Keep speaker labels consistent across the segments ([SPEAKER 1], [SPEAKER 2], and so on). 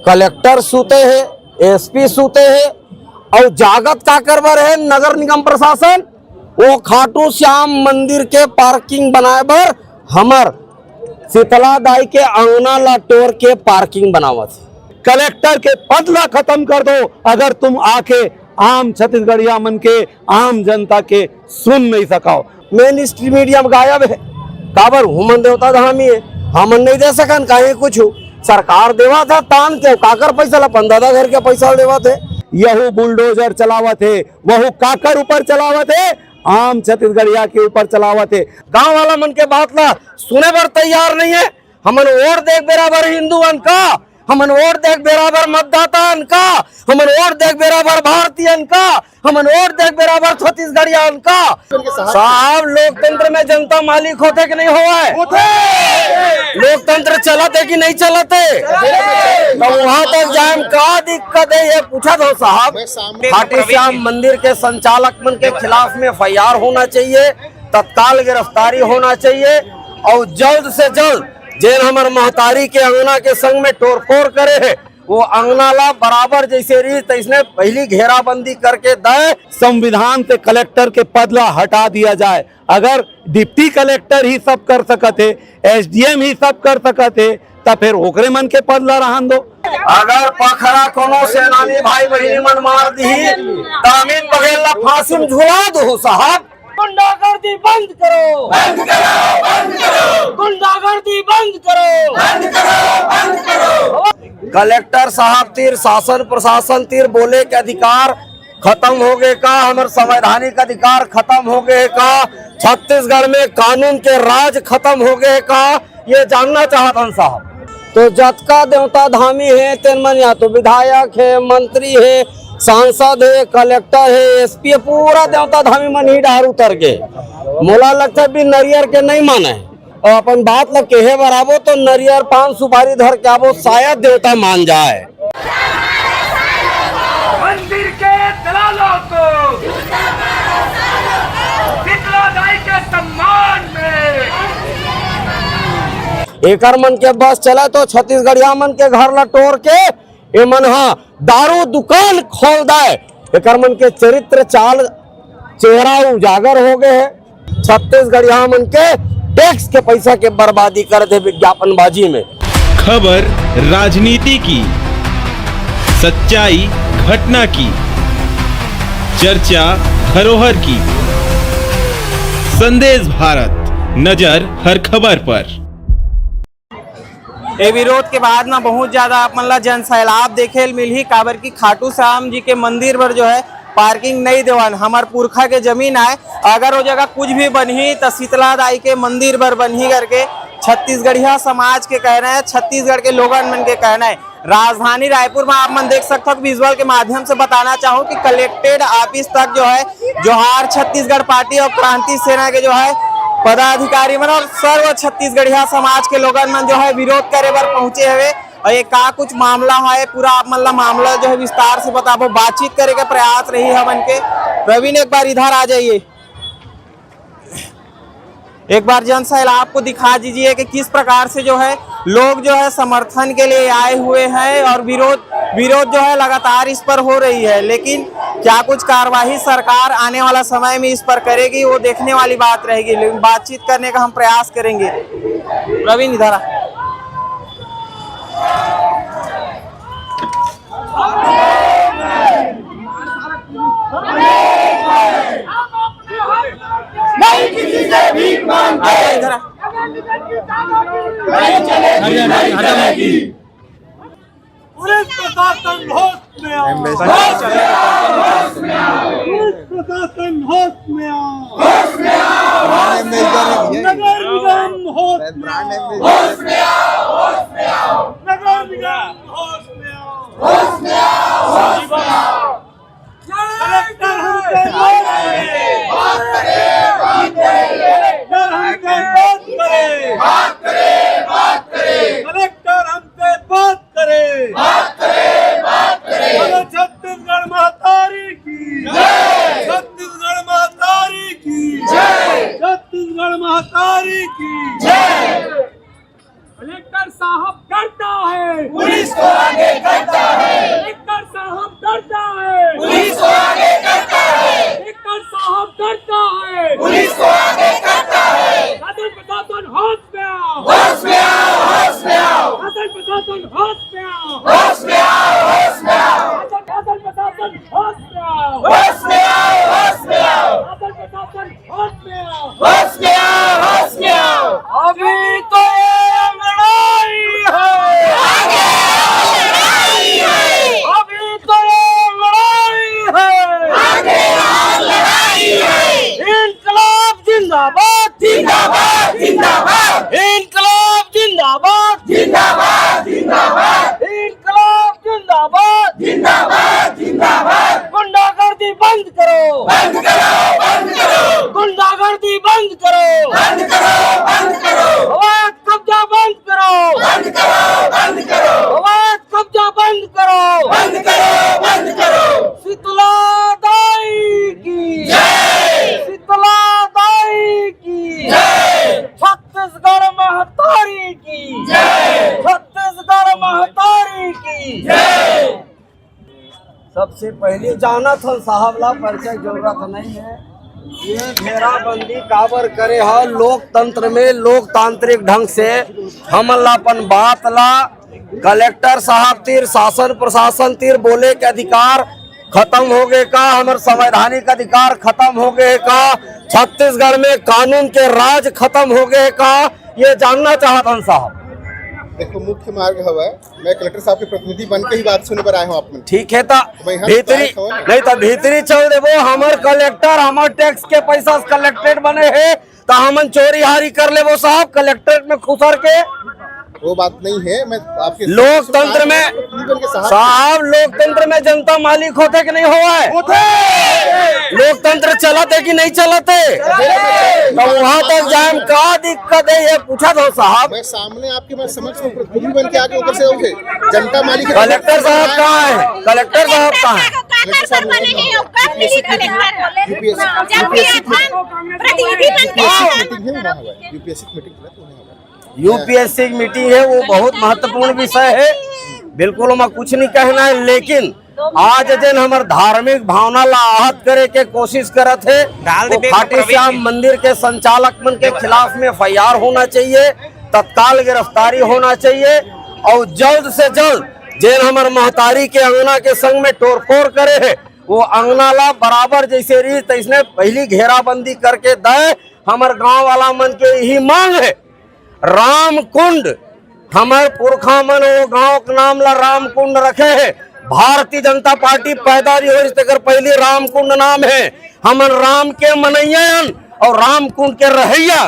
[SPEAKER 1] Collector सूते हैं, SP सूते हैं और जागत का करबर है नगर निगम प्रशासन। वो खाटू श्याम मंदिर के पार्किंग बनाए बर हमर शीतला दाई के अंगना ला टोर के पार्किंग बनावत।
[SPEAKER 2] कलेक्टर के पद ला खत्म कर दो अगर तुम आके आम छत्तीसगढ़िया मन के आम जनता के सुन नहीं सकाओ।
[SPEAKER 1] मेन स्ट्रीम मीडिया में गायब है काबर हुमन देवता धामी है, हमन नहीं दे सकन काहे कुछ सरकार देवा था तान के काकर पैसा ला 15 घर के पैसा देवा थे।
[SPEAKER 2] यहू बुलडोजर चलावत है, वहू काकर ऊपर चलावत है, आम छत्तीसगढ़िया के ऊपर चलावत है।
[SPEAKER 1] गांव वाला मन के बात ला सुने बर तैयार नहीं है। हमन वोट देख बराबर हिंदुअन का, हमन वोट देख बराबर मतदाता का, हमन वोट देख बराबर भारतीयन का, हमन वोट देख बराबर छत्तीसगढ़ियन का। साहब लोकतंत्र में जनता मालिक होते कि नहीं होए? लोकतंत्र चलते कि नहीं चलते? तो वहाँ तक जाए का दिक्कत है ये पूछा दो साहब। खाटू श्याम मंदिर के संचालक मन के खिलाफ में FIR होना चाहिए, तत्काल गिरफ्तारी होना चाहिए और जल्द से जल्द जेन हमार महतारी के अंगना के संग में तोड़फोड़ करे है वो अंगना ला बराबर जैसे रही तैसने पहली घेराबंदी करके दे।
[SPEAKER 2] संविधान से कलेक्टर के पद ला हटा दिया जाए। अगर डिप्टी कलेक्टर ही सब कर सकते, SDM ही सब कर सकते, तब फिर ओकरे मन के पद ला रहन दो।
[SPEAKER 1] अगर पखरा कोनो सेनानी भाई बहिनी मन मार दी तो अमित बघेल ला फांसी में झुला दो साहब। गुंडागर्दी बंद करो, बंद करो, बंद करो, गुंडागर्दी बंद करो, बंद करो, बंद करो। कलेक्टर साहब तीर शासन प्रशासन तीर बोले के अधिकार खत्म हो गए का, हमारे संवैधानिक अधिकार खत्म हो गए का, छत्तीसगढ़ में कानून के राज खत्म हो गए का, ये जानना चाहता साहब। तो जतका देवता धामी है तेन मन या तो विधायक है, मंत्री है, सांसद है, कलेक्टर है, SP है, पूरा देवता धामी मन ही डार उतर गए। मोला लगता भी नरियर के नहीं माने और अपन बात लग कहे बराबो तो नरियर पान सुपारी धर के आबो शायद देवता मान जाए।
[SPEAKER 3] मंदिर के दलालों को शीतला दाई के सम्मान में
[SPEAKER 1] एकर मन के बस चला तो छत्तीसगढ़िया मन के घर ला टोर के ए मन दारू दुकान खोल दे। एकर मन के चरित्र चाल चेहरा उजागर हो गए है। छत्तीसगढ़िया मन के टैक्स के पैसा के बर्बादी कर दे विज्ञापनबाजी में।
[SPEAKER 4] खबर राजनीति की, सच्चाई घटना की, चर्चा धरोहर की। संदेश भारत, नजर हर खबर पर।
[SPEAKER 5] ए विरोध के बाद ना बहुत ज्यादा अपन ला जन सैलाब देखे मिली काबर की खाटू श्याम जी के मंदिर पर जो है पार्किंग नहीं देवन। हमार पुरखा के जमीन है, अगर वो जगह कुछ भी बनी तो शीतला दाई के मंदिर पर बनी करके छत्तीसगढ़िया समाज के कहना है, छत्तीसगढ़ के लोगन मन के कहना है। राजधानी रायपुर में आप मन देख सकते हो, विजुअल के माध्यम से बताना चाहूँ कि कलेक्टेड ऑफिस तक जो है जोहार छत्तीसगढ़ पार्टी और क्रांति सेना के जो है पदाधिकारी मन और सर्व छत्तीसगढ़िया समाज के लोगन मन जो है विरोध करे बर पहुंचे हुए। और ये का कुछ मामला है पूरा आप मन ला मामला जो है विस्तार से बताबो, बातचीत करे के प्रयास रही है मन के। प्रवीण एक बार इधर आ जाइए, एक बार जन सैलाब को दिखा दीजिए कि किस प्रकार से जो है लोग जो है समर्थन के लिए आए हुए हैं और विरोध जो है लगातार इस पर हो रही है। लेकिन क्या कुछ कार्यवाही सरकार आने वाला समय में इस पर करेगी वो देखने वाली बात रहेगी, लेकिन बातचीत करने का हम प्रयास करेंगे। प्रवीण इधर
[SPEAKER 3] नहीं किसी से भीख मांगते,
[SPEAKER 5] इधर
[SPEAKER 3] नहीं चलेगी। पुलिस प्रशासन होश में आओ, पुलिस प्रशासन होश में आओ, होश में आओ, नगर निगम होश में आओ, होश में आओ, होश में आओ, नगर निगम होश में आओ, होश में आओ, होश में आओ। कलेक्टर हमसे बात करे, बात करे, बात करे, कलेक्टर हमसे बात करे, बात करे, बात करे, कलेक्टर हमसे बात करे, बात करे, बात करे। बोलो छत्तीसगढ़ महतारी की जय, छत्तीसगढ़ महतारी की जय, छत्तीसगढ़ महतारी की जय। कलेक्टर साहब करता है, पुलिस को आगे करता होश में आओ, होश में आओ, होश में आओ, शासन प्रशासन होश में आओ, होश में आओ, होश में आओ, शासन प्रशासन होश में आओ, होश में आओ, होश में आओ।
[SPEAKER 1] अभी तो ये लड़ाई है,
[SPEAKER 3] आगे लड़ाई है,
[SPEAKER 1] अभी तो ये लड़ाई है,
[SPEAKER 3] आगे लड़ाई है।
[SPEAKER 1] इनकलाब जिंदाबाद,
[SPEAKER 3] जिंदाबाद, जिंदाबाद,
[SPEAKER 1] इनकलाब जिंदाबाद,
[SPEAKER 3] जिंदाबाद, जिंदाबाद,
[SPEAKER 1] इनकलाब जिंदाबाद,
[SPEAKER 3] जिंदाबाद, जिंदाबाद।
[SPEAKER 1] गुंडागर्दी बंद करो,
[SPEAKER 3] बंद करो, बंद करो,
[SPEAKER 1] गुंडागर्दी बंद करो,
[SPEAKER 3] बंद करो, बंद करो,
[SPEAKER 1] अवैध कब्जा बंद करो,
[SPEAKER 3] बंद करो, बंद करो,
[SPEAKER 1] अवैध कब्जा बंद करो,
[SPEAKER 3] बंद करो, बंद करो।
[SPEAKER 1] शीतला दाई की
[SPEAKER 3] जय,
[SPEAKER 1] शीतला दाई की
[SPEAKER 3] जय,
[SPEAKER 1] छत्तीसगढ़ महतारी की
[SPEAKER 3] जय,
[SPEAKER 1] छत्तीसगढ़ महतारी की
[SPEAKER 3] जय।
[SPEAKER 1] सबसे पहले जाना था साहब ला परिचय जरूरत नहीं है। ये घेराबंदी काबर करे है लोकतंत्र में लोकतांत्रिक ढंग से हमन ला अपन बात ला कलेक्टर साहब तीर शासन प्रशासन तीर बोले के अधिकार खत्म हो गए का, हमारे संवैधानिक अधिकार खत्म हो गए का, छत्तीसगढ़ में कानून के राज खत्म हो गए का, ये जानना चाहता हूँ साहब।
[SPEAKER 6] देखो मुख्य मार्ग हवा, मैं कलेक्टर साहब के प्रतिनिधि बन के ही बात सुने पर आए हूँ आप।
[SPEAKER 1] ठीक है ता
[SPEAKER 6] मैं यहाँ
[SPEAKER 1] भीतरी
[SPEAKER 6] बताया था।
[SPEAKER 1] नहीं तो भीतरी चल देवो, हमार कलेक्टर हमार टैक्स के पैसा से कलेक्टेड बने है तो हमन चोरी हारी कर लेवो साहब कलेक्टेड में खुसर के।
[SPEAKER 6] वो बात नहीं है, मैं आपके
[SPEAKER 1] लोकतंत्र में
[SPEAKER 6] प्रतिनिधि बन के
[SPEAKER 1] साहब लोकतंत्र में जनता मालिक होते कि नहीं हुआ है? लोकतंत्र चलते कि नहीं चलते? तो वहाँ तक जाए का दिक्कत है ये पूछा था साहब।
[SPEAKER 6] मैं सामने आपके मैं समक्ष में प्रतिनिधि बन के आगे ऊपर से उठे जनता मालिक है।
[SPEAKER 1] कलेक्टर साहब कहाँ है? कलेक्टर साहब कहाँ है?
[SPEAKER 6] यूपीएससी मीटिंग
[SPEAKER 1] यूपीएससी की मीटिंग है, वो बहुत महत्वपूर्ण विषय है, बिल्कुल मैं कुछ नहीं कहना है। लेकिन आज जन हमार धार्मिक भावना ला आहत करे के कोशिश करत है, वो खाटू श्याम मंदिर के संचालक मन के खिलाफ में FIR होना चाहिए, तत्काल गिरफ्तारी होना चाहिए और जल्द से जल्द जेन हमार महतारी के अंगना के संग में तोड़फोड़ करे है वो अंगना ला बराबर जैसे रीत तैसने पहली घेराबंदी करके दे। हमार गांव वाला मन के यही मांग है। राम कुंड हमारे पुरखा मन वो गांव के नाम ला राम कुंड रखे है। भारतीय जनता पार्टी पैदा हुई इससे पहले राम कुंड नाम है। हमन राम के मनैयन और राम कुंड के रहैया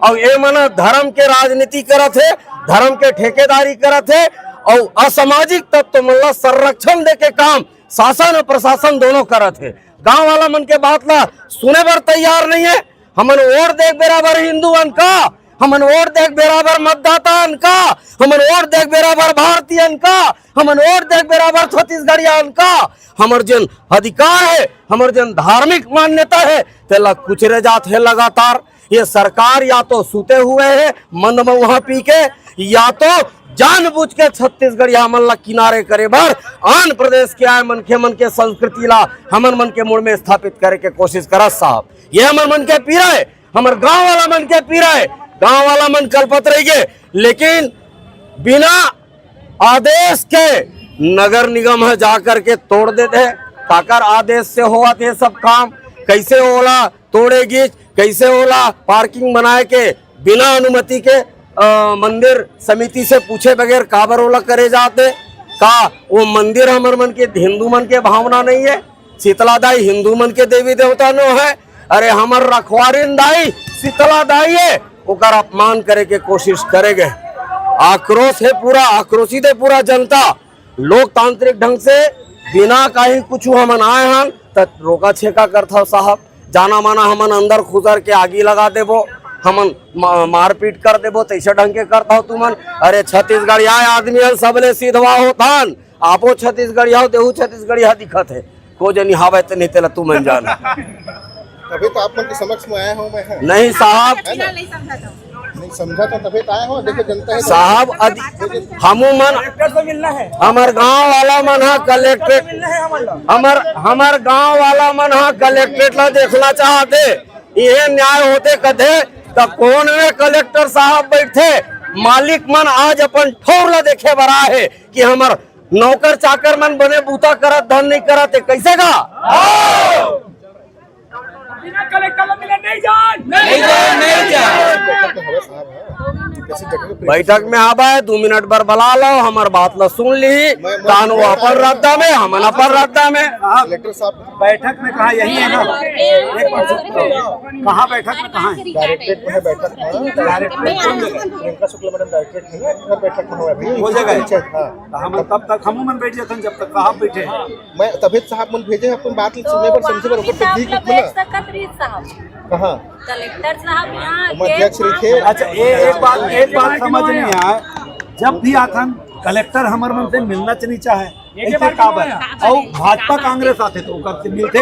[SPEAKER 1] और ये मन धर्म के राजनीति करत है, धर्म के ठेकेदारी करत है और असामाजिक तत्व मतलब संरक्षण दे के काम शासन और प्रशासन दोनों करत है। गांव वाला मन के बात ला सुने बर तैयार नहीं है। हमन वोट देख बराबर हिंदुअन का, हमन वोट देख बराबर मतदाता का, हमन वोट देख बराबर भारतीय का, हमन वोट देख बराबर छत्तीसगढ़ियन का। हमर जन अधिकार है, हमर जन धार्मिक मान्यता है तेला कुचरे जात है लगातार। ये सरकार या तो सुते हुए है मंद महुआ पी के, या तो जानबूझ के छत्तीसगढ़ हमन ला किनारे करे बर आंध्र प्रदेश के आए मन के संस्कृति ला हमन मन के मूड में स्थापित करे के कोशिश करत साहब। ये हमर मन के पीड़ा है, हमर गांव वाला मन के पीड़ा है। गांव वाला मन कल्पत रहिए, लेकिन बिना आदेश के नगर निगम है जाकर के तोड़ देते हैं। ताकर आदेश से हुआ थे सब काम, कैसे होला तोड़ेगी, कैसे होला पार्किंग बनाए के बिना अनुमति के मंदिर समिति से पूछे बगैर काबर ओला करे जाते का। वो मंदिर हमर मन के हिंदू मन के भावना नहीं है। शीतला दाई हिंदू मन के देवी देवता नो है। अरे हमर रखवारिन दाई शीतला दाई है, ओकर अपमान करे के कोशिश करेगे। आक्रोश है पूरा, आक्रोशित है पूरा जनता। लोकतांत्रिक ढंग से बिना कहीं कुछ हमन आए हन त रोका छेका करता साहब। जाना माना हमन अंदर खुदर के आगी लगा देबो, हमन मारपीट कर देबो, तैसे ढंग के करता हो तुमन। अरे छत्तीसगढ़िया आदमी सबले सीधवा होतान, आपो छत्तीसगढ़िया देहू छत्तीसगढ़िया दिखत है, को जनी हावे तो नहीं तेला तुमन जाना।
[SPEAKER 6] तभी तो आप मन के समक्ष में आया हूँ मैं।
[SPEAKER 1] नहीं साहब,
[SPEAKER 6] नहीं समझा तो तभी तो आया हूँ। देखो जनता है
[SPEAKER 1] साहब हमू मन हमार गांव वाला मन हा कलेक्ट्रेट, हमार गांव वाला मन हा कलेक्ट्रेट ला देखना चाहते। ये न्याय होते कदे तो कौन में कलेक्टर साहब बैठे मालिक मन आज अपन ठोर ला देखे बरा है कि हमर नौकर चाकर मन बने बूता करत धन नहीं करत है, कैसे का बैठक में आबा है 2 मिनट बर बुला लो, हमार बात ला सुन ली, कानून अपन रद्दा में हम अपन रद्दा में।
[SPEAKER 6] कलेक्टर साहब
[SPEAKER 2] बैठक में कहा यही है ना, कहाँ बैठक में कहाँ है?
[SPEAKER 6] डायरेक्टरेट में है बैठक प्रियंका शुक्ला मैडम डायरेक्टरेट है ना, बैठक में हुआ
[SPEAKER 2] हो जाएगा।
[SPEAKER 6] हाँ
[SPEAKER 2] हम तब तक हम मन बैठ जाते जब तक कहाँ बैठे।
[SPEAKER 6] मैं तबियत साहब मन भेजे अपन बात सुनने पर समझे पर ऊपर तकलीफ ना कहाँ
[SPEAKER 7] कलेक्टर साहब यहाँ
[SPEAKER 6] हम अध्यक्ष रखे।
[SPEAKER 2] अच्छा एक बात समझ नहीं आए, जब भी आथन कलेक्टर हमारे मन से मिलना चाहिए चाहे ऐसे काबर और भाजपा कांग्रेस आते तो ओकर से मिलते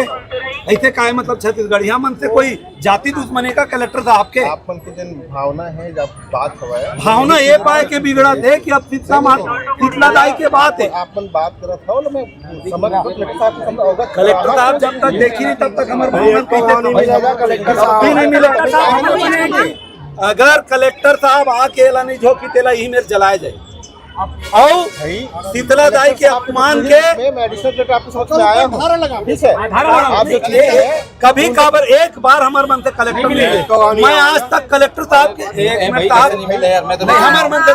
[SPEAKER 2] ऐसे काहे, मतलब छत्तीसगढ़िया मन से कोई जाति दुश्मनी का कलेक्टर साहब के
[SPEAKER 6] आप मन के जन भावना है जब बात हुआ है
[SPEAKER 2] भावना ये पाए के बिगड़ा थे कि अब तितला दाई के बात है।
[SPEAKER 6] आप मन बात करत हो मैं समझ कलेक्टर साहब को समझ अवगत
[SPEAKER 2] कलेक्टर साहब जब तक देखी नहीं तब तक हमारे भावना कैसे
[SPEAKER 6] कलेक्टर साहब
[SPEAKER 2] नहीं मिलेगा। अगर कलेक्टर साहब आके एला नहीं झोंकी तेला ही मेरे जलाए जाए और शीतला दाई के अपमान के
[SPEAKER 6] मैं मेडिसिन कलेक्टर आपके समझ में आया हूँ, ठीक है आप जो चीज है
[SPEAKER 2] कभी काबर एक बार हमारे मन से कलेक्टर मिले, मैं आज तक कलेक्टर साहब के एक मिनट कहा नहीं हमारे मन से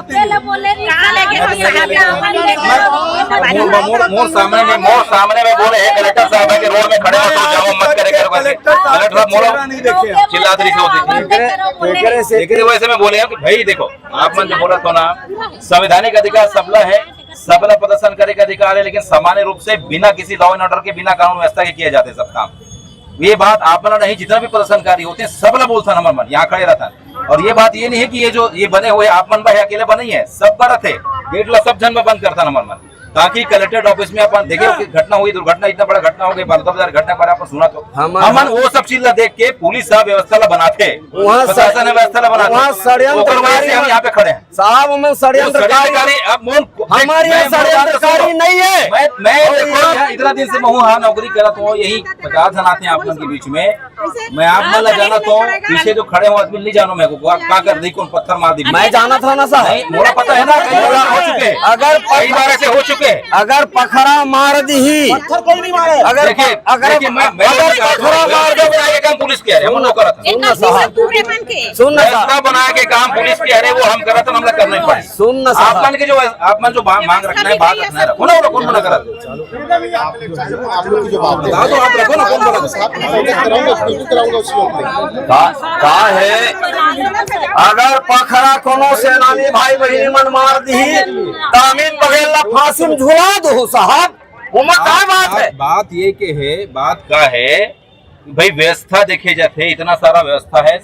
[SPEAKER 8] मोर सामने में बोले हैं कलेक्टर साहब है कि रोड में खड़े हो तो जाओ मत करे करो
[SPEAKER 2] कलेक्टर साहब मोड़ा नहीं देखे
[SPEAKER 8] चिल्लाते वैसे में बोले हैं कि भाई देखो आप मन जो बोला तो ना संवैधानिक अधिकार सबला है, सबला प्रदर्शन करे का अधिकार है, लेकिन सामान्य रूप से बिना किसी लॉ एंड ऑर्डर के बिना कानून व्यवस्था के किए जाते सब काम। ये बात आप बना नहीं, जितना भी प्रदर्शनकारी होते हैं सबला बोलता नंबर मन यहाँ खड़े रहता। और ये बात ये नहीं है कि ये बने हुए आप मन भाई अकेले बने ही है, सब बरत है गेट ला सब जन में बंद करता नंबर मन, ताकि कलेक्ट्रेट ऑफिस में अपन देखे कि घटना हुई, दुर्घटना इतना बड़ा घटना हो गई, बलौदाबाजार घटना पर अपन सुना तो हमन वो सब चीज ला देख के पुलिस साहब व्यवस्था ला बनाते, प्रशासन व्यवस्था ला बनाते,
[SPEAKER 1] वहाँ षड्यंत्रकारी
[SPEAKER 8] हम यहाँ पे खड़े हैं
[SPEAKER 1] साहब, हमें षड्यंत्रकारी हमारी यहाँ षड्यंत्रकारी नहीं है।
[SPEAKER 8] मैं इतना दिन से मैं हूँ नौकरी करा तो यही 50 जन आते हैं आप लोगों के बीच में, मैं आप मन जाना तो पीछे जो खड़े हो आदमी नहीं जानो मेरे को क्या कर दी, कौन पत्थर मार दी,
[SPEAKER 1] मैं जाना था ना साहब,
[SPEAKER 8] मोड़ा पता है ना कई बार हो चुके,
[SPEAKER 1] अगर
[SPEAKER 8] कई बार ऐसे हो चुके,
[SPEAKER 1] अगर पखरा मार दी,
[SPEAKER 6] पत्थर कोई नहीं मारे,
[SPEAKER 1] अगर
[SPEAKER 8] पखरा मार दो बनाए काम पुलिस के हम लोग करत
[SPEAKER 1] सुन ना साहब, सुन ना साहब,
[SPEAKER 8] बना के काम पुलिस के अरे वो हम करत हम लोग करना ही पड़े।
[SPEAKER 1] सुन ना
[SPEAKER 8] आप
[SPEAKER 1] साहब,
[SPEAKER 8] मन के जो आप मन जो मांग रखना है, बात रखना है, रखो ना, कौन मना करत
[SPEAKER 6] आप लोग की जो बात है
[SPEAKER 8] तो आप रखो ना, कौन बोला
[SPEAKER 6] साहब कराऊंगा बिल्कुल कराऊंगा उस लोग
[SPEAKER 1] का है अगर पखरा कोनो सेनानी भाई बहनी मन मार दी दामिन बघेल ला फांसी में झुला दो साहब, उमर क्या बात है?
[SPEAKER 8] बात ये के है, बात का है भाई व्यवस्था देखे जाते, इतना सारा व्यवस्था है,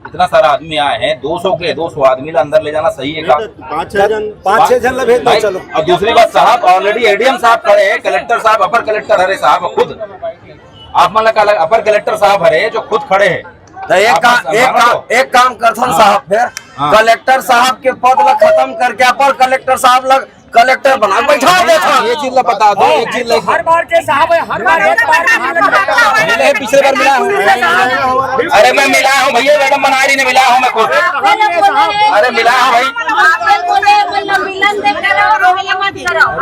[SPEAKER 8] इतना सारा आदमी आए हैं, 200 आदमी अंदर ले जाना सही है का?
[SPEAKER 2] 5-6 जन लगे तो चलो।
[SPEAKER 8] और दूसरी बात साहब ऑलरेडी एडीएम साहब खड़े हैं, कलेक्टर साहब, अपर कलेक्टर हरे साहब खुद आप मन लगा अपर कलेक्टर साहब हरे जो खुद खड़े हैं।
[SPEAKER 1] तो एक काम करथन साहब, फिर कलेक्टर साहब के पद ला खत्म करके अपर कलेक्टर साहब लग कलेक्टर बना बैठा देता।
[SPEAKER 8] ये चीज ला बता दो, एक चीज हर बार के साहब है, हर बार एक बार मिले हैं, पिछले बार मिला हूँ, अरे मैं मिला हूँ भैया, मैडम बनारी ने मिला हूँ मैं खुद, अरे मिला हूँ भाई,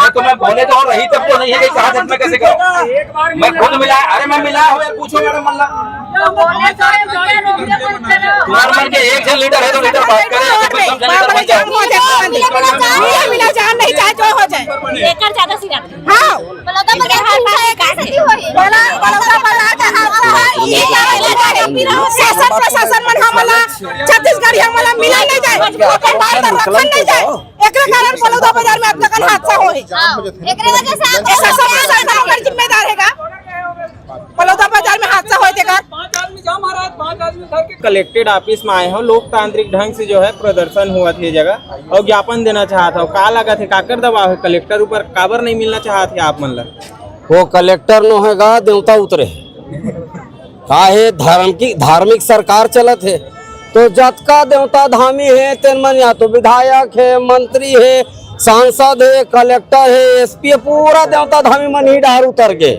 [SPEAKER 8] तो मैं बोले तो रही तब तो नहीं है, कहा मैं कैसे करूँ, मैं खुद मिला, अरे मैं मिला हूँ यार, पूछो मैडम मल्ला तुम्हारे मन के एक जन लीडर है तो लीडर बात करे,
[SPEAKER 7] चाहे जो हो जाए लेकर ज्यादा सी हाँ शासन प्रशासन मन हमला छत्तीसगढ़ हमला मिला नहीं जाए, ओकर बात रखन नहीं जाए, एकरे कारण बलौदाबाजार में अब तक हादसा होई, एकरे वजह से शासन ओकर जिम्मेदार हैगा, बलौदाबाजार में हादसा होए देगा।
[SPEAKER 5] कलेक्टेड ऑफिस में आए हो, लोकतांत्रिक ढंग से जो है प्रदर्शन हुआ थी जगह और ज्ञापन देना चाहता हो, का लगा थे काकर दबाव है कलेक्टर ऊपर, काबर नहीं मिलना चाहते आप मन ला?
[SPEAKER 1] वो कलेक्टर नो हैगा देवता उतरे काहे धार्मिक सरकार चलत है, तो जतका देवता धामी है तेन मन या तो विधायक है, मंत्री है, सांसद है, कलेक्टर है, एसपी है, पूरा देवता धामी मन ही डार उतर के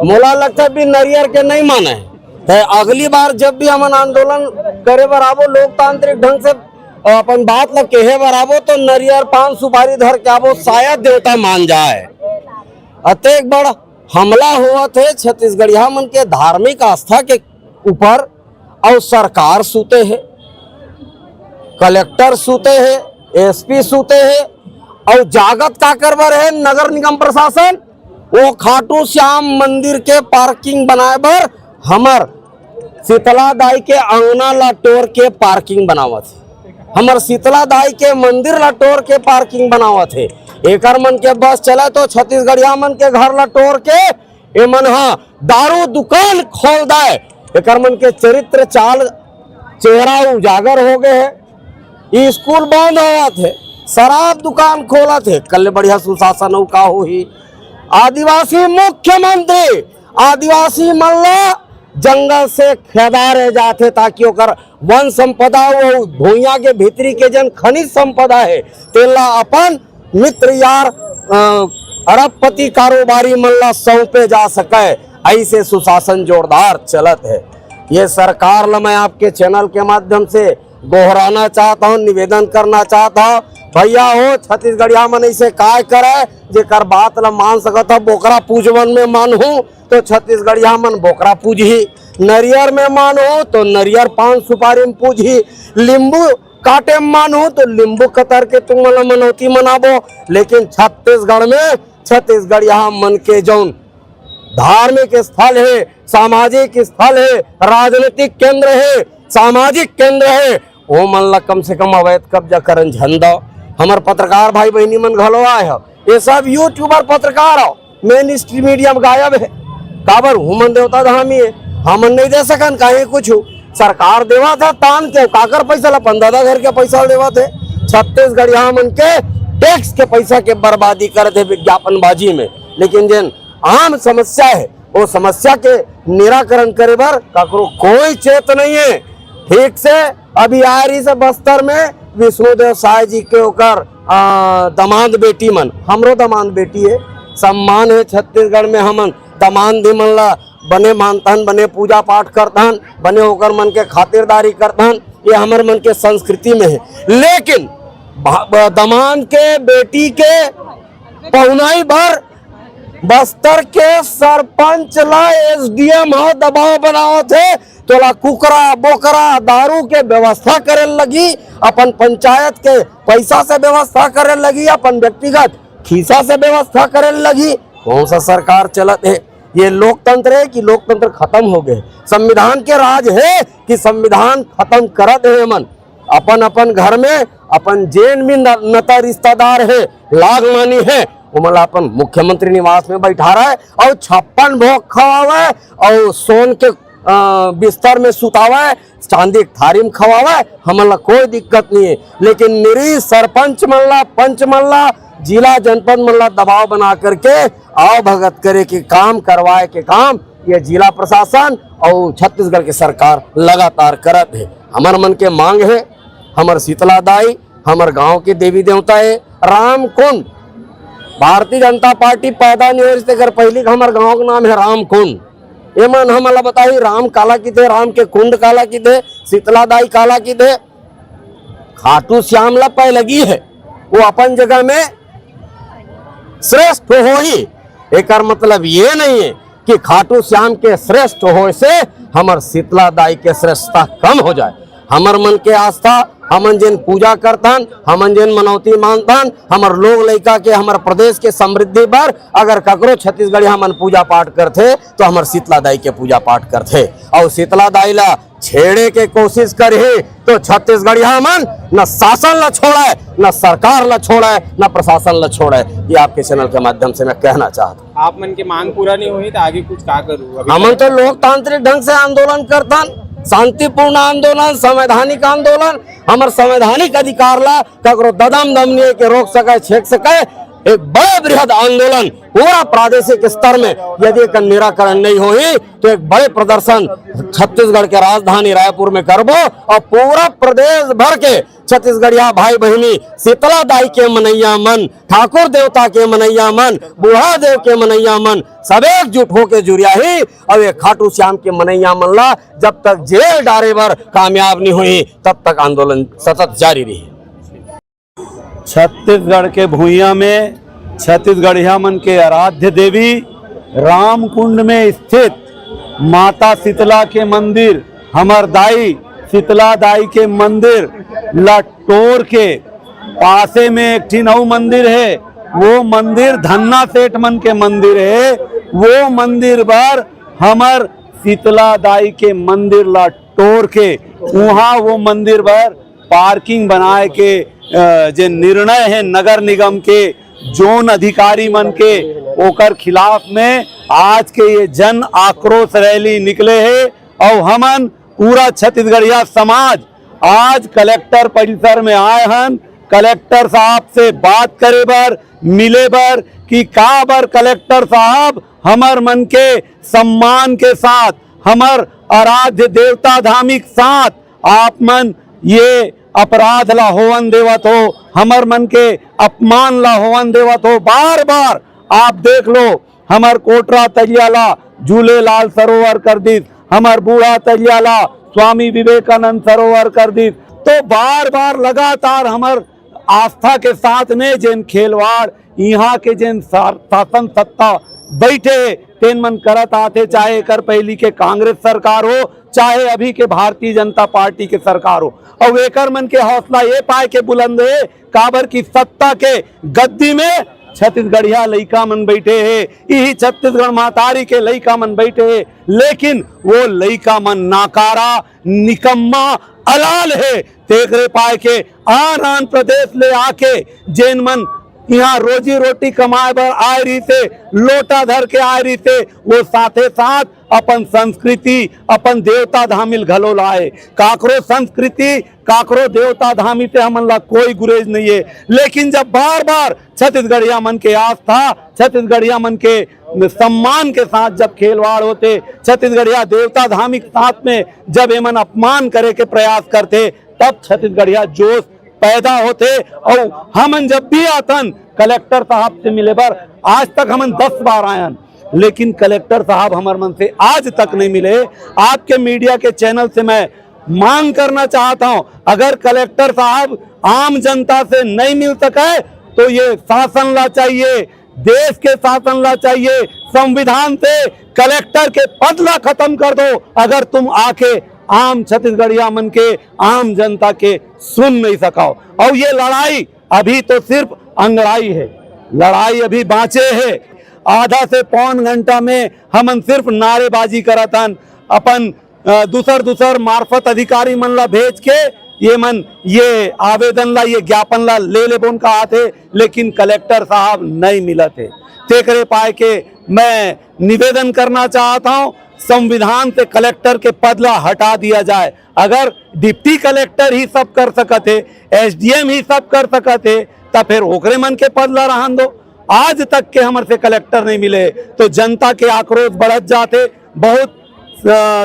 [SPEAKER 1] मोला लगता भी नरियर के नहीं माने है। अगली बार जब भी हम आंदोलन करे बराबर लोकतांत्रिक ढंग से और अपन बात ल केहे बराबो तो नरियर पान सुपारी धर के आवो शायद देवता मान जाए। अतेक बड़ हमला हुआ थे छत्तीसगढ़िया मन के धार्मिक आस्था के ऊपर और सरकार सूते है, कलेक्टर सूते है, एसपी सूते है और जागत का करबर है नगर निगम प्रशासन। वो खाटू श्याम मंदिर के पार्किंग बनाए बर हमर शीतला दाई के अंगना ला टोर के पार्किंग बनावत है, हमर शीतला दाई के मंदिर ला टोर के पार्किंग बनावत है। एकर मन के बस चले तो छत्तीसगढ़िया मन के घर ला टोर के ए मन हा दारू दुकान खोल दे। एकर मन के चरित्र चाल चेहरा उजागर हो गए है। स्कूल बंद हुआ थे, शराब दुकान खोला थे, कल बढ़िया सुशासन का हो ही। आदिवासी मुख्यमंत्री आदिवासी मल्ला जंगल से खेदा रह जाते ताकि ओकर वन संपदा वो भूइया के भीतरी के जन खनिज संपदा है तेला अपन मित्र यार अरबपति कारोबारी मल्ला सौंपे जा सके। ऐसे सुशासन जोरदार चलत है। ये सरकार ला मैं आपके चैनल के माध्यम से दोहराना चाहता हूँ, निवेदन करना चाहता हूँ, भैया हो छत्तीसगढ़िया मन ऐसे काय करे जेकर बात ला मान सकता। बोकरा पूजवन में मान हूँ तो छत्तीसगढ़िया मन बोकरा पूजही, नरियर में मान हो तो नरियर पान सुपारी में पूजही, लींबू काटे में मान हो तो लींबू कतर के तुम मनौती मनाबो। लेकिन छत्तीसगढ़ में छत्तीसगढ़िया मन के जौन धार्मिक स्थल है, सामाजिक स्थल है, राजनीतिक केंद्र है, सामाजिक केंद्र है, वो मन ला कम से कम अवैध कब्जा करन झंडा। हमार पत्रकार भाई बहनी मन घलो आए हो, ये सब यूट्यूबर पत्रकार हो, मेन स्ट्रीम मीडिया में गायब है। काबर हुमन देवता धामी है, हमन नहीं दे सकन काहे कुछ सरकार देवा था तान के काकर पैसा ला 15 घर के पैसा देवा थे। छत्तीसगढ़िया मन के टैक्स के पैसा के बर्बादी करते विज्ञापनबाजी में। लेकिन जिन आम समस्या है वो समस्या के निराकरण करे बर काकरो कोई चेत नहीं है। ठीक से अभी आ रही से बस्तर में विष्णुदेव साय जी के ओकर दमाद बेटी मन, हमरो दमाद बेटी है, सम्मान है छत्तीसगढ़ में। हमन दमाद दी मन ला बने मानतन, बने पूजा पाठ करतन, बने होकर मन के खातिरदारी करतन, ये हमारे मन के संस्कृति में है। लेकिन दमाद के बेटी के पहुनाई भर बस्तर के सरपंच ला एसडीएम हो दबाव बनाओ थे तो ला कुकरा बोकरा दारू के व्यवस्था करे लगी, अपन पंचायत के पैसा से व्यवस्था करे लगी, अपन व्यक्तिगत खीसा से व्यवस्था करे लगी। कौन सा सरकार चलत है? ये लोकतंत्र है कि लोकतंत्र खत्म हो गए? संविधान के राज है कि संविधान खत्म करत है? मन अपन अपन घर में अपन जेन भी नता रिश्तेदार है लाग मानी है वो मला अपन मुख्यमंत्री निवास में बैठा रहा है और 56 भोग खवावा है और सोन के बिस्तर में सुतावा है, चांदी के थारी में खवावा है, हमला कोई दिक्कत नहीं है। लेकिन निरी सरपंच मल्ला, पंच मल्ला, जिला जनपद मल्ला दबाव बना करके आओ भगत करे के काम, करवाए के काम ये जिला प्रशासन और छत्तीसगढ़ की सरकार लगातार करत है। हमार मन के मांग है, हमार शीतला दाई हमार गांव के देवी देवता है, राम कुंड भारतीय जनता पार्टी पैदा नहीं हो कर पहले हमारे गांव का नाम है राम कुंड। ये मन हमला बताई राम काला की थे, राम के कुंड काला की थे, शीतला दाई काला की थे। खाटू श्याम ला पै लगी है वो अपन जगह में श्रेष्ठ हो ही। एक मतलब ये नहीं है कि खाटू श्याम के श्रेष्ठ हो से हमार शीतला दाई के श्रेष्ठता कम हो जाए। हमार मन के आस्था, हमन जिन पूजा करतन, हमन जिन मनौती मानतन, हमार लोग लड़का के हमार प्रदेश के समृद्धि पर अगर ककरो छत्तीसगढ़ी हमन पूजा पाठ करते तो हमार शीतला दाई के पूजा पाठ करते और शीतला दाई ला छेड़े के कोशिश करे तो छत्तीसगढ़ी हमन न शासन ला छोड़े, न सरकार ला छोड़े, न प्रशासन ला छोड़े। ये आपके चैनल के माध्यम से मैं कहना चाहता हूँ।
[SPEAKER 5] आप मन की मांग पूरा नहीं हुई तो आगे कुछ क्या करूँ?
[SPEAKER 1] हमन तो लोकतांत्रिक ढंग से आंदोलन करतन, शांतिपूर्ण आंदोलन, संवैधानिक आंदोलन। हमार संवैधानिक अधिकार ला ककरो ददम दम नहीं के रोक सके, छेक सके। एक बड़े बृहद आंदोलन पूरा प्रादेशिक स्तर में यदि एक निराकरण नहीं हुई तो एक बड़े प्रदर्शन छत्तीसगढ़ के राजधानी रायपुर में करबो और पूरा प्रदेश भर के छत्तीसगढ़िया भाई बहनी शीतला दाई के मनैया मन, ठाकुर देवता के मनैया मन, बूढ़ा देव के मनैया मन सब एकजुट होके जुड़िया ही और ये खाटू श्याम के मनैया मन ला जब तक जेल डारे बर कामयाब नहीं हुई तब तक आंदोलन सतत जारी रही।
[SPEAKER 2] छत्तीसगढ़ के भूइया में छत्तीसगढ़िया मन के आराध्य देवी रामकुंड में स्थित माता शीतला के मंदिर, हमर दाई शीतला दाई के मंदिर लटोर के पासे में एक ठी नौ मंदिर है। वो मंदिर धन्ना सेठ मन के मंदिर है। वो मंदिर पर हमर शीतला दाई के मंदिर लटोर के वहाँ वो मंदिर पर पार्किंग बनाए के जे निर्णय है नगर निगम के जोन अधिकारी मन के ओकर खिलाफ में आज के ये जन आक्रोश रैली निकले है। और हमन पूरा छत्तीसगढ़िया समाज आज कलेक्टर परिसर में आए हन कलेक्टर साहब से बात करे बर, मिले बर कि का बर कलेक्टर साहब हमर मन के सम्मान के साथ, हमर आराध्य देवता धामिक साथ आप मन ये अपराध ला होवन देवत हो, हमर मन के अपमान ला होवन देवत हो। बार बार आप देख लो हमर कोटरा तजियाला झूलेलाल सरोवर कर दी, हमर बूढ़ा तजियाला स्वामी विवेकानंद सरोवर कर दी। तो बार बार लगातार हमर आस्था के साथ में जिन खेलवाड़ यहाँ के जिन शासन सत्ता बैठे तेन मन करत आते, चाहे कर पहली के कांग्रेस सरकार हो चाहे अभी के भारतीय जनता पार्टी के सरकार हो। और वेकर मन के हौसला ये पाए के बुलंद है काबर की सत्ता के गद्दी में छत्तीसगढ़िया लइका मन बैठे है, यही छत्तीसगढ़ महतारी के लइका मन बैठे है। लेकिन वो लइका मन नाकारा निकम्मा अलाल है। तेकरे पाए के आन प्रदेश ले आके जेन मन यहाँ रोजी रोटी कमाए बर आए रही थे, लोटा धर के आए रही थे, वो साथे साथ अपन संस्कृति अपन देवता धामिल घलो लाए। काकरो संस्कृति काकरो देवता धामी से हमन ला कोई गुरेज नहीं है। लेकिन जब बार बार छत्तीसगढ़िया मन के आस्था छत्तीसगढ़िया मन के सम्मान के साथ जब खेलवाड़ होते, छत्तीसगढ़िया देवता धामिक साथ में जब एमन अपमान करे के प्रयास करते तब छत्तीसगढ़िया जोश पैदा होते। और हमन जब भी आतन कलेक्टर साहब से मिले बर, आज तक हमन 10 बार आयन लेकिन कलेक्टर साहब हमार मन से आज तक नहीं मिले। आपके मीडिया के चैनल से मैं मांग करना चाहता हूं, अगर कलेक्टर साहब आम जनता से नहीं मिल सके तो ये शासन ला चाहिए, देश के शासन ला चाहिए, संविधान से कलेक्टर के पद ला खत्म कर दो अगर तुम आके आम छत्तीसगढ़िया मन के आम जनता के सुन नहीं सकाओ। और ये लड़ाई अभी तो सिर्फ अंगड़ाई है, लड़ाई अभी बाँचे है। आधा से पौन घंटा में हमन सिर्फ नारेबाजी करतन, अपन दूसर मार्फत अधिकारी मन ला भेज के ये आवेदन ला ये ज्ञापन ला ले बोन का आते, लेकिन कलेक्टर साहब नहीं मिला थे। तेकरे पाए के मैं निवेदन करना चाहता हूँ संविधान से कलेक्टर के पद ला हटा दिया जाए। अगर डिप्टी कलेक्टर ही सब कर सकते, एसडीएम ही सब कर सकते, तब फिर ओकरे मन के पद ला रहन दो। आज तक के हमर से कलेक्टर नहीं मिले तो जनता के आक्रोश बढ़त जाते। बहुत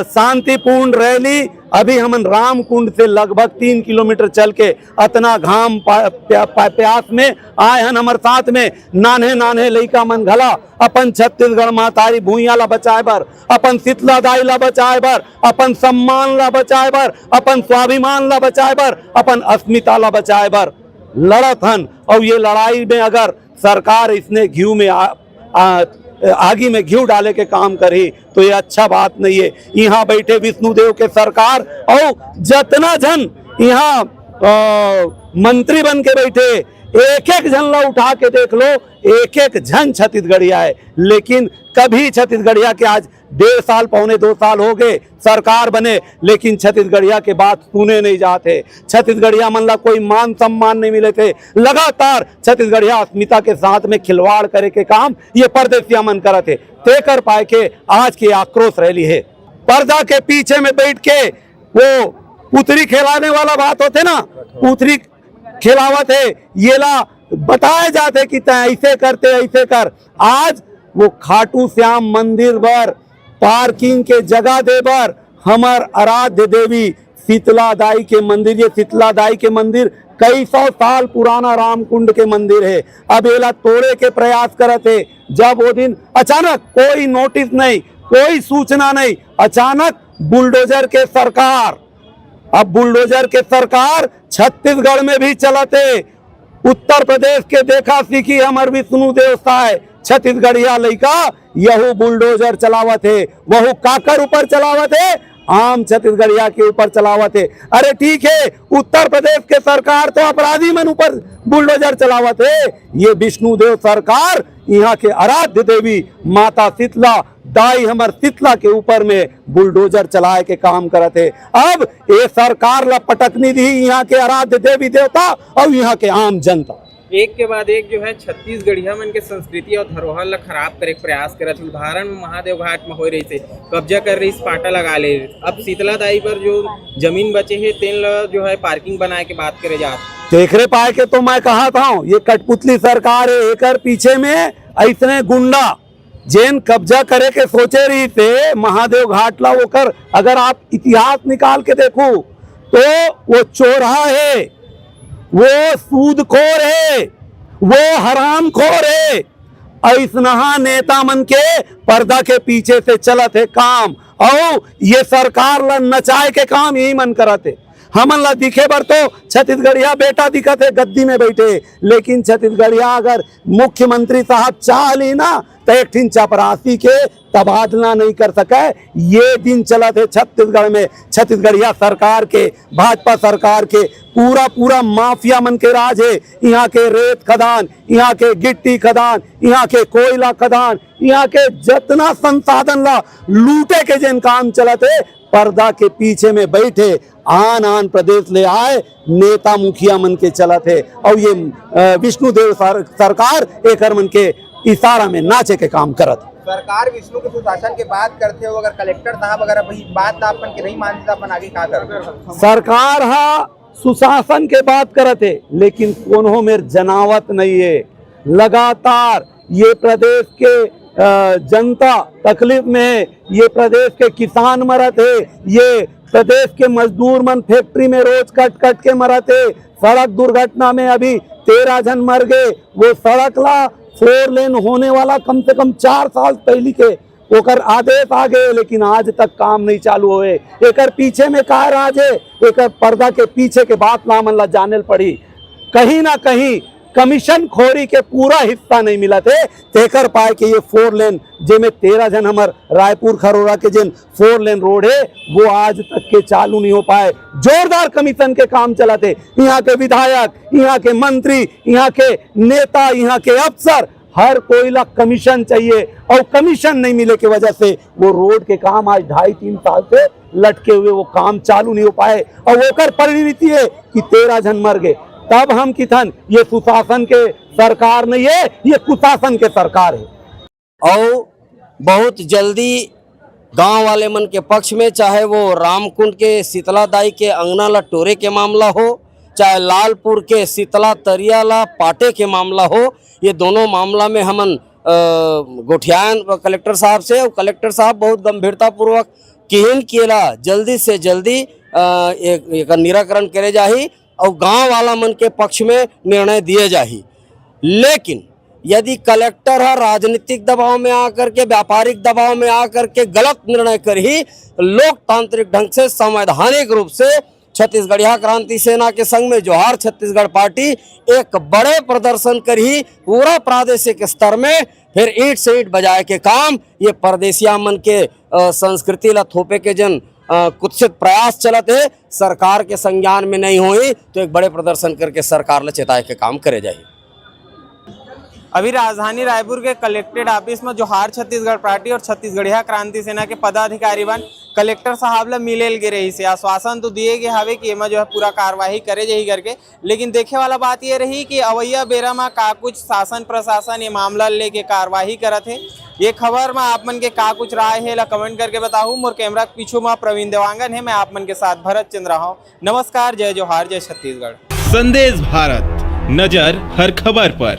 [SPEAKER 2] शांतिपूर्ण रैली अभी हमन रामकुंड से लगभग 3 किलोमीटर चल के अतना घाम प्यास में आए हन। हमारे साथ में नान्हे लइका मन घला अपन छत्तीसगढ़ महतारी भूइया ला बचाए बर, अपन शीतला दाई ला बचाए बर, अपन सम्मान ला बचाए बर, अपन स्वाभिमान ला बचाए बर, अपन अस्मिता ला बचाए बर लड़त हन। और ये लड़ाई में अगर सरकार इसने घी में आगी में घी डाले के काम करी तो ये अच्छा बात नहीं है। यहाँ बैठे विष्णुदेव के सरकार और जितना जन यहाँ मंत्री बन के बैठे, एक जन ला उठा के देख लो, एक जन छत्तीसगढ़िया है। लेकिन कभी छत्तीसगढ़िया के आज 1.5 साल पौने 2 साल हो गए सरकार बने, लेकिन छत्तीसगढ़िया के बात सुने नहीं जाते। छत्तीसगढ़िया मन ला कोई मान सम्मान नहीं मिले थे। लगातार छत्तीसगढ़िया अस्मिता के साथ में खिलवाड़ करे के काम ये परदेसिया मन करते। ते कर पाए के आज की आक्रोश रैली है। पर्दा के पीछे में बैठ के वो पुतरी खिलाने वाला बात होते ना, पुतरी खिलावत है, ये ला बताए जाते कि तय ऐसे करते ऐसे कर। आज वो खाटू श्याम मंदिर पर पार्किंग के जगह दे बर हमार आराध्य देवी शीतला दाई के मंदिर, ये शीतला दाई के मंदिर कई सौ साल पुराना रामकुंड के मंदिर है। अब एला तोड़े के प्रयास करते, जब वो दिन अचानक कोई नोटिस नहीं, कोई सूचना नहीं, अचानक बुलडोजर के सरकार, अब बुलडोजर के सरकार छत्तीसगढ़ में भी चलते। उत्तर प्रदेश के देखा सीखी हमर विष्णु देव साय छत्तीसगढ़िया लइका यहू बुलडोजर चलावत है, वहू काकर ऊपर चलावत है, आम छत्तीसगढ़िया के ऊपर चलावत है। अरे ठीक है, उत्तर प्रदेश के सरकार तो अपराधी मन ऊपर बुलडोजर चलावत है, ये विष्णुदेव सरकार यहाँ के आराध्य देवी माता शीतला दाई हमर शीतला के ऊपर में बुलडोजर चलाए के काम करते। अब ये सरकार ला पटकनी दी यहाँ के आराध्य देवी देवता और यहाँ के आम जनता।
[SPEAKER 5] एक के बाद एक जो है छत्तीसगढ़िया मन के संस्कृति और धरोहर ला खराब करे के प्रयास करत। उदाहरण में महादेव घाट में हो रही थे कब्जा कर रही, पाटा लगा ले। अब शीतला दाई पर जो जमीन बचे है तेन ला जो है पार्किंग बनाए के बात करे जा।
[SPEAKER 2] देखरे पाए के तो मैं कहा था ये कठपुतली सरकार है, एकर पीछे में ऐसने गुंडा जेन कब्जा करे के सोचे रही थे महादेव घाट ला, वो कर अगर आप इतिहास निकाल के देखो तो वो चोरहा है, वो सूदखोर है, वो हरामखोर है। ऐसनहा नेता मन के पर्दा के पीछे से चलत है काम, और ये सरकार ला नचाए के काम यही मन करते। हमन ला दिखे बर तो छत्तीसगढ़िया बेटा दिखत है गद्दी में बैठे, लेकिन छत्तीसगढ़िया अगर मुख्यमंत्री साहब चाह ली ना तो एक ठिन चपरासी के तबादला नहीं कर सके। ये दिन चलत है छत्तीसगढ़ में, छत्तीसगढ़िया सरकार के, भाजपा सरकार के पूरा माफिया मन के राज है। यहाँ के रेत खदान, यहाँ के गिट्टी खदान, यहाँ के कोयला खदान, यहाँ के जितना संसाधन ला लूटे के जिन काम चलत है, पर्दा के पीछे में बैठे आन प्रदेश ले आए नेता मुखिया मन के चलत है। और ये विष्णुदेव सरकार एक मन के इशारा में नाचे के काम करत।
[SPEAKER 6] सरकार विष्णु के सुशासन के बात करते हो, अगर कलेक्टर साहब अगर वही बात अपन के नहीं मानते अपन आगे क्या करते?
[SPEAKER 2] सरकार हा सुशासन के बात करते, लेकिन कोनो मेर जनावत नहीं है। लगातार ये प्रदेश के जनता तकलीफ में है, ये प्रदेश के किसान मरत है, ये प्रदेश के मजदूर मन फैक्ट्री में रोज कट के मरत है। सड़क दुर्घटना में अभी 13 जन मर गए। वो सड़क ला 4 लेन होने वाला कम से कम 4 साल पहले के ओकर आदेश आ गए, लेकिन आज तक काम नहीं चालू हुए। एकर पीछे में का राज है, एकर पर्दा के पीछे के बात नामन ला जानल पड़ी। कहीं ना कहीं कमीशन खोरी के पूरा हिस्सा नहीं मिला थे, तेकर पाए के ये 4 लेन जेमे 13 जन हमार रायपुर खरोरा के जिन 4 लेन रोड है वो आज तक के चालू नहीं हो पाए। जोरदार कमीशन के काम चला थे। यहाँ के विधायक, यहाँ के मंत्री, यहाँ के नेता, यहाँ के अफसर, हर कोई ला कमीशन चाहिए, और कमीशन नहीं मिले की वजह से वो रोड के काम आज 2.5-3 साल से लटके हुए वो काम चालू नहीं हो पाए। और वो कर परिणति है कि 13 जन मर गए। तब हम किथन ये सुशासन के सरकार नहीं है, ये कुशासन के सरकार है।
[SPEAKER 1] और बहुत जल्दी गांव वाले मन के पक्ष में, चाहे वो रामकुंड के शीतला दाई के अंगना ला टोरे के मामला हो, चाहे लालपुर के शीतला तरिया ला पाटे के मामला हो, ये दोनों मामला में हमन गोठियान कलेक्टर साहब से, और कलेक्टर साहब बहुत गंभीरता पूर्वक किहन किएला जल्दी से जल्दी एक निराकरण करे जाही और गांव वाला मन के पक्ष में निर्णय दिए जाही। लेकिन यदि कलेक्टर है राजनीतिक दबाव में आकर के, व्यापारिक दबाव में आकर के गलत निर्णय करही, लोकतांत्रिक ढंग से, संवैधानिक रूप से छत्तीसगढ़िया क्रांति सेना के संग में जोहार छत्तीसगढ़ पार्टी एक बड़े प्रदर्शन करही पूरा प्रादेशिक स्तर में, फिर ईंट से ईंट बजाए के काम ये परदेसिया मन के संस्कृति ला थोपे के जन कुत्सित प्रयास चलते है, सरकार के संज्ञान में नहीं हुई तो एक बड़े प्रदर्शन करके सरकार ला चेताए के काम करे जाए।
[SPEAKER 5] अभी राजधानी रायपुर के कलेक्ट्रेट ऑफिस में जोहार छत्तीसगढ़ पार्टी और छत्तीसगढ़िया क्रांति सेना के पदाधिकारी बन कलेक्टर साहब ला मिलेल गे रही से आश्वासन तो दिए गए हवे कि एमा जो है पूरा कार्रवाई करे जाही करके। लेकिन देखे वाला बात ये रही कि अवैया बेरा में का कुछ शासन प्रशासन ये मामला लेके कार्रवाई करत है। ये खबर में आप मन के का कुछ राय है ला कमेंट करके बताऊँ। मोर कैमरा के पीछू में प्रवीण देवांगन है, मैं आप मन के साथ भरत चंद्रा हूँ। नमस्कार, जय जोहार, जय छत्तीसगढ़।
[SPEAKER 4] संदेश भारत नजर हर खबर पर।